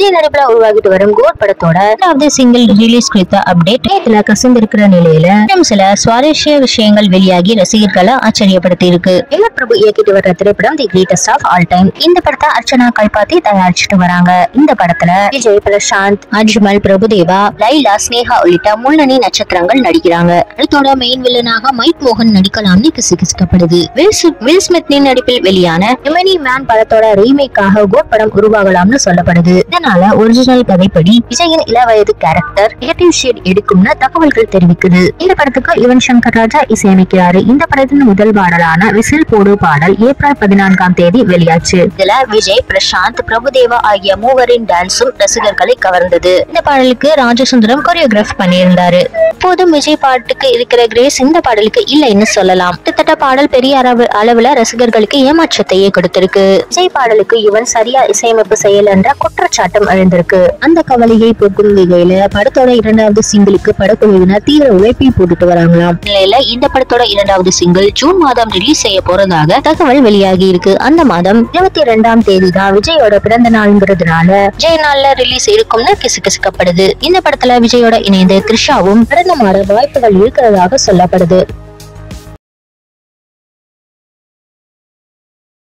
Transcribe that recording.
விஜய் நடிப்புல உருவாகிட்டு வரும் கோட் படத்தோட இரண்டாவது சிங்கிள் ரிலீஸ் குறித்த அப்டேட் நேத்துல கசிந்திருக்கிற நிலையில சில சுவாரஸ்ய விஷயங்கள் வெளியாகி ரசிகர்களை ஆச்சரியப்படுத்தி இருக்கு. எல் பிரபு இயக்கிட்டு வர்ற திரைப்படம் the greatest of all time. இந்த படத்தை அர்ச்சனா கைப்பாத்தி தயாரிச்சுட்டு வராங்க. இந்த படத்துல விஜய், பிரசாந்த், அஜ்மல், பிரபுதேவா, லைலா, ஸ்னேகா உள்ளிட்ட முன்னணி நட்சத்திரங்கள் நடிக்கிறாங்க. படத்தோட மெயின் வில்லனாக மைக் மோகன் நடிக்கலாம்னு கிசுகிசுக்கப்படுது. வில் ஸ்மித்தின் நடிப்பில் வெளியான எமினி மேன் படத்தோட ரீமேக்காக கோட் படம் உருவாகலாம்னு சொல்லப்படுது. இதனால ஒரிஜினல் கதைப்படி விஜயின் இளவயது கேரக்டர் நெகட்டிவ் ஷேட் எடுக்கும்னு தகவல்கள் தெரிவிக்குது. இந்த படத்துக்கு யுவன் சங்கர் ராஜா இசையமைக்கிறாரு. இந்த படத்தின் முதல் பாடலான விசில் போடு பாடல் ஏப்ரல் 14ஆம் தேதி வெளியாச்சு. இதுல விஜய், பிரசாந்த், பிரபுதேவா ஆகிய மூவரின் டான்ஸும் ரசிகர்களை கவர்ந்தது. இந்த பாடலுக்கு ராஜசுந்தரம் கொரியோகிராஃப் பண்ணியிருந்தாரு. இப்போதும் விஜய் பாட்டுக்கு இருக்கிற கிரேஸ் இந்த பாடலுக்கு இல்லைன்னு சொல்லலாம். கிட்டத்தட்ட பாடல் பெரிய அளவுல ரசிகர்களுக்கு ஏமாற்றத்தையே கொடுத்திருக்கு. விஜய் பாடலுக்கு யுவன் சரியா இசையமைப்பு செய்யல என்ற குற்றச்சாட்டம் எழுந்திருக்கு. அந்த கவலையை போக்கும் வகையில படத்தோட இரண்டாவது சிங்கிளுக்கு படக்குழுவினர் தீவிர உழைப்பை போட்டுட்டு வராங்களாம். நிலையில இந்த படத்தோட இரண்டாவது சிங்கிள் ஜூன் மாதம் ரிலீஸ் செய்ய போறதாக தகவல் வெளியாகி இருக்கு. அந்த மாதம் 22ஆம் தேதி தான் விஜயோட பிறந்த நாள்ங்கிறதுனால விஜய் நாள்ல ரிலீஸ் இருக்கும்னு கிசுகிசுக்கப்படுது. இந்த படத்துல விஜயோட இணைந்து த்ரிஷாவும் நடனமாட வாய்ப்புகள் இருக்கிறதாக சொல்லப்படுது.